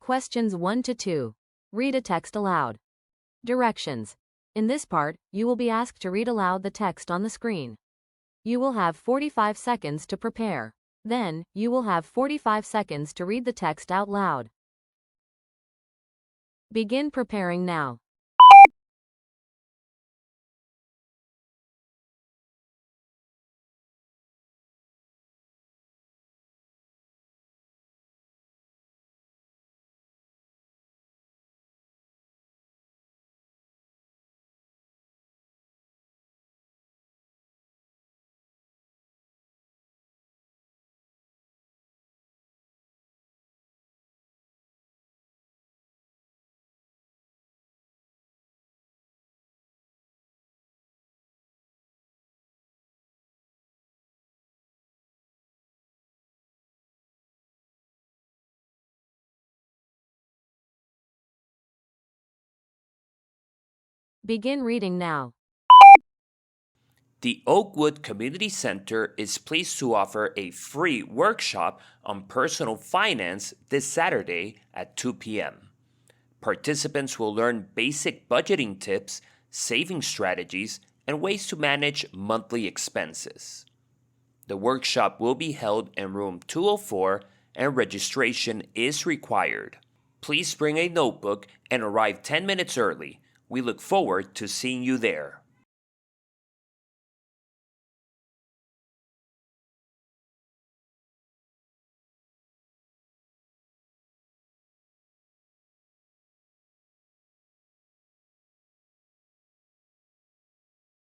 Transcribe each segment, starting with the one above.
Questions 1 to 2. Read a text aloud. Directions. In this part, you will be asked to read aloud the text on the screen. You will have 45 seconds to prepare. Then, you will have 45 seconds to read the text out loud. Begin preparing now. Begin reading now. The Oakwood Community Center is pleased to offer a free workshop on personal finance this Saturday at 2 p.m. Participants will learn basic budgeting tips, saving strategies, and ways to manage monthly expenses. The workshop will be held in room 204 and registration is required. Please bring a notebook and arrive 10 minutes early. We look forward to seeing you there.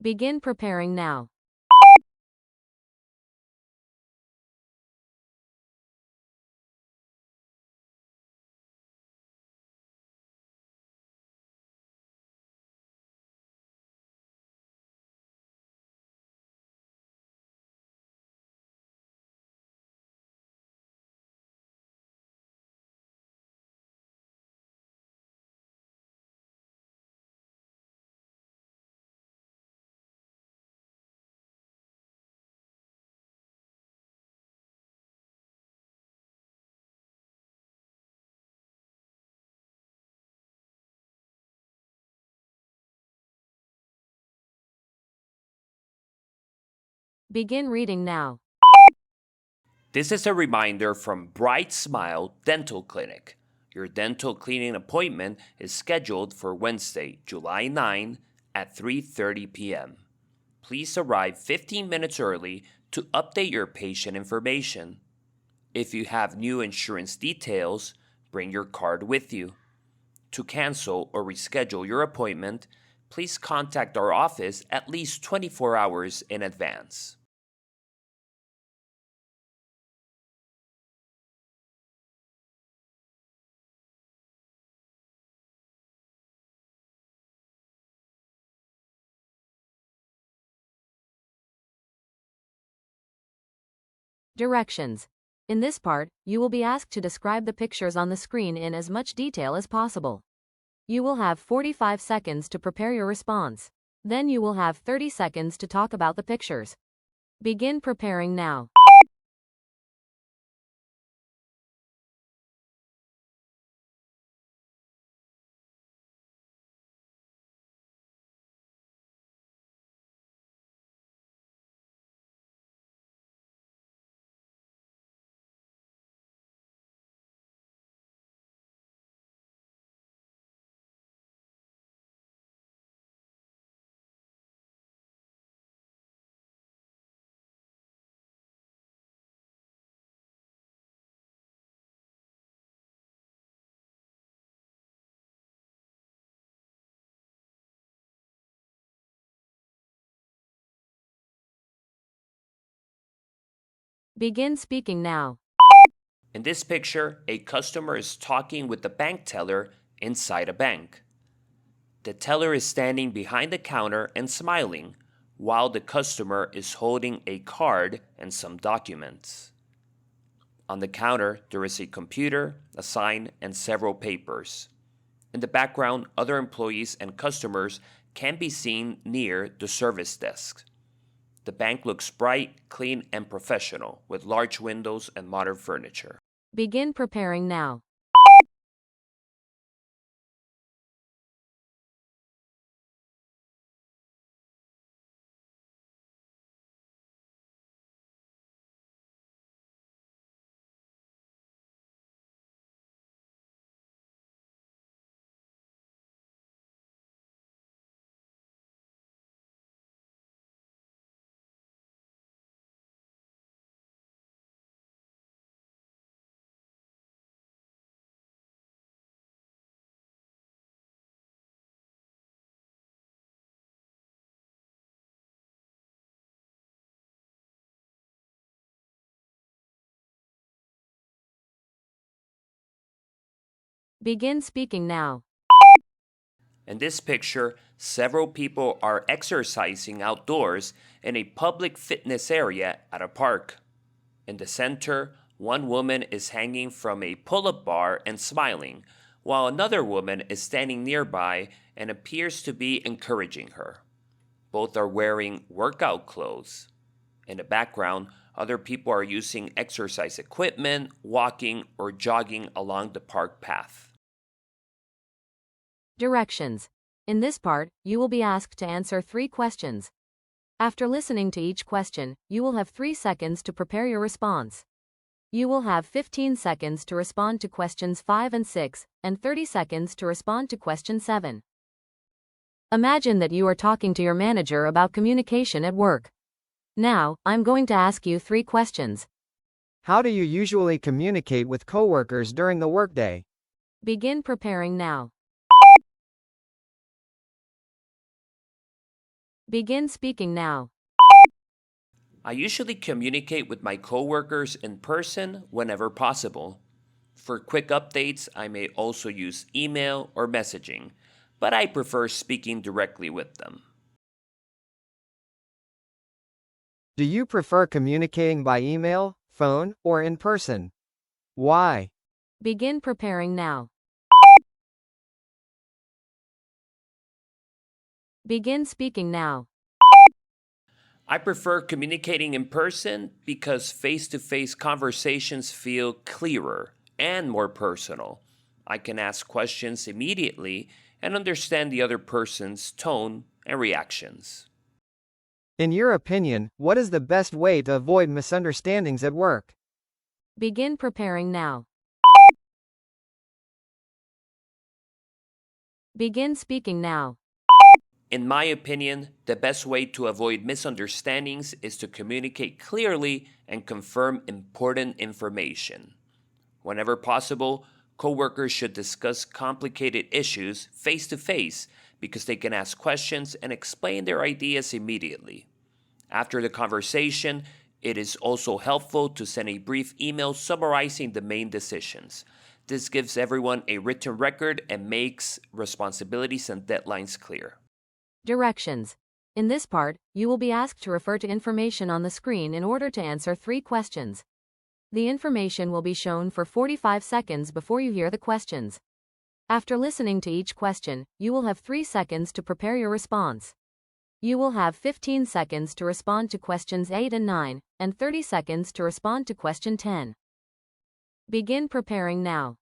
Begin preparing now. Begin reading now. This is a reminder from Bright Smile Dental Clinic. Your dental cleaning appointment is scheduled for Wednesday, July 9 at 3:30 p.m. Please arrive 15 minutes early to update your patient information. If you have new insurance details, bring your card with you. To cancel or reschedule your appointment, please contact our office at least 24 hours in advance. Directions. In this part, you will be asked to describe the pictures on the screen in as much detail as possible. You will have 45 seconds to prepare your response. Then you will have 30 seconds to talk about the pictures. Begin preparing now. Begin speaking now. In this picture, a customer is talking with the bank teller inside a bank. The teller is standing behind the counter and smiling, while the customer is holding a card and some documents. On the counter, there is a computer, a sign, and several papers. In the background, other employees and customers can be seen near the service desk. The bank looks bright, clean, and professional, with large windows and modern furniture. Begin preparing now. Begin speaking now. In this picture, several people are exercising outdoors in a public fitness area at a park. In the center, one woman is hanging from a pull-up bar and smiling, while another woman is standing nearby and appears to be encouraging her. Both are wearing workout clothes. In the background, other people are using exercise equipment, walking, or jogging along the park path. Directions. In this part, you will be asked to answer 3 questions. After listening to each question, you will have 3 seconds to prepare your response. You will have 15 seconds to respond to questions 5 and 6, and 30 seconds to respond to question 7. Imagine that you are talking to your manager about communication at work. Now, I'm going to ask you 3 questions. How do you usually communicate with coworkers during the workday? Begin preparing now. Begin speaking now. I usually communicate with my coworkers in person whenever possible. For quick updates, I may also use email or messaging, but I prefer speaking directly with them. Do you prefer communicating by email, phone, or in person? Why? Begin preparing now. Begin speaking now. I prefer communicating in person because face-to-face conversations feel clearer and more personal. I can ask questions immediately and understand the other person's tone and reactions. In your opinion, what is the best way to avoid misunderstandings at work? Begin preparing now. Begin speaking now. In my opinion, the best way to avoid misunderstandings is to communicate clearly and confirm important information. Whenever possible, coworkers should discuss complicated issues face to face because they can ask questions and explain their ideas immediately. After the conversation, it is also helpful to send a brief email summarizing the main decisions. This gives everyone a written record and makes responsibilities and deadlines clear. Directions. In this part, you will be asked to refer to information on the screen in order to answer 3 questions. The information will be shown for 45 seconds before you hear the questions. After listening to each question, you will have 3 seconds to prepare your response. You will have 15 seconds to respond to questions 8 and 9, and 30 seconds to respond to question 10. Begin preparing now.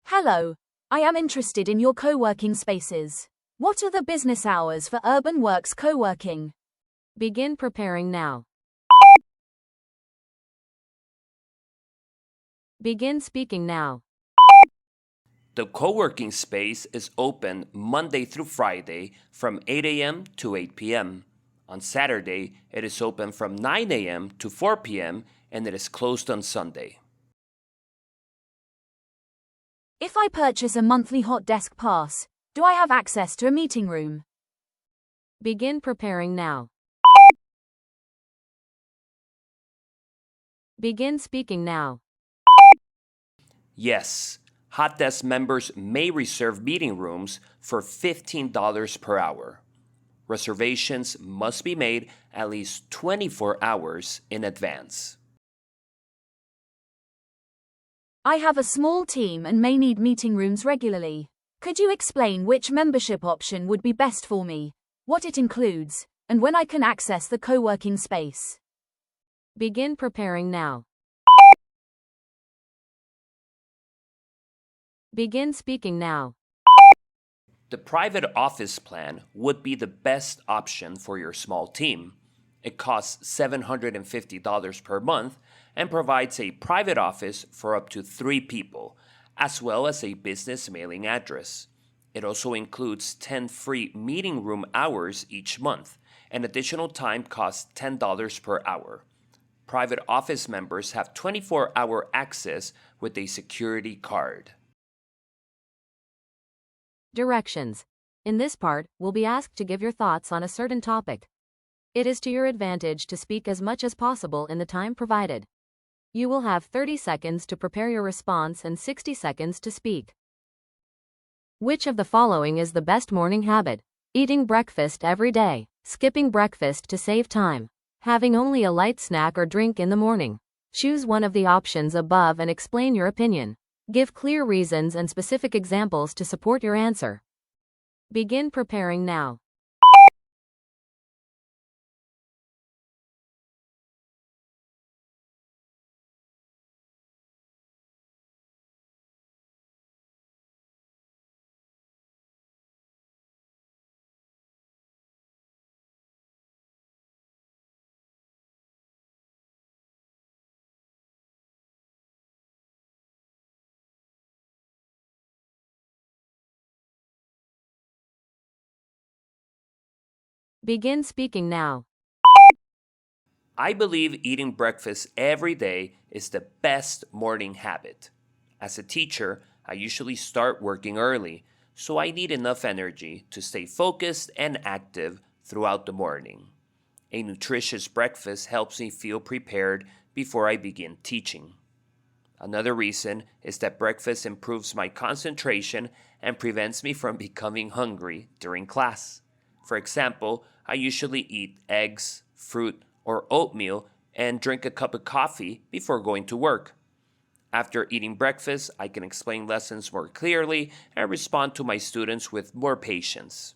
Hello, I am interested in your co-working spaces. What are the business hours for Urban Works co-working? Begin preparing now. Begin speaking now. The co-working space is open Monday through Friday from 8 a.m. to 8 p.m. On Saturday, it is open from 9 a.m. to 4 p.m. and it is closed on Sunday. If I purchase a monthly hot desk pass, do I have access to a meeting room? Begin preparing now. Begin speaking now. Yes, Hot Desk members may reserve meeting rooms for $15 per hour. Reservations must be made at least 24 hours in advance. I have a small team and may need meeting rooms regularly. Could you explain which membership option would be best for me, what it includes, and when I can access the co-working space? Begin preparing now. Begin speaking now. The private office plan would be the best option for your small team. It costs $750 per month and provides a private office for up to 3 people, as well as a business mailing address. It also includes 10 free meeting room hours each month, and additional time costs $10 per hour. Private office members have 24-hour access with a security card. Directions. In this part, we'll be asked to give your thoughts on a certain topic. It is to your advantage to speak as much as possible in the time provided. You will have 30 seconds to prepare your response and 60 seconds to speak. Which of the following is the best morning habit? Eating breakfast every day, skipping breakfast to save time, having only a light snack or drink in the morning. Choose one of the options above and explain your opinion. Give clear reasons and specific examples to support your answer. Begin preparing now. Begin speaking now. I believe eating breakfast every day is the best morning habit. As a teacher, I usually start working early, so I need enough energy to stay focused and active throughout the morning. A nutritious breakfast helps me feel prepared before I begin teaching. Another reason is that breakfast improves my concentration and prevents me from becoming hungry during class. For example, I usually eat eggs, fruit, or oatmeal and drink a cup of coffee before going to work. After eating breakfast, I can explain lessons more clearly and respond to my students with more patience.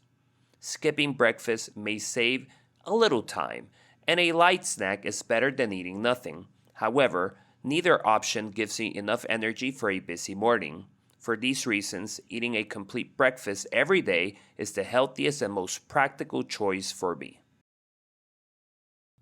Skipping breakfast may save a little time, and a light snack is better than eating nothing. However, neither option gives me enough energy for a busy morning. For these reasons, eating a complete breakfast every day is the healthiest and most practical choice for me.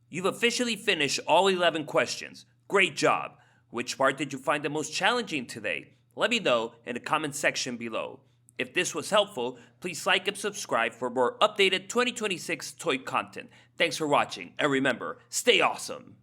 You've officially finished all 11 questions. Great job! Which part did you find the most challenging today? Let me know in the comment section below. If this was helpful, please like and subscribe for more updated 2026 TOEIC content. Thanks for watching, and remember, stay awesome!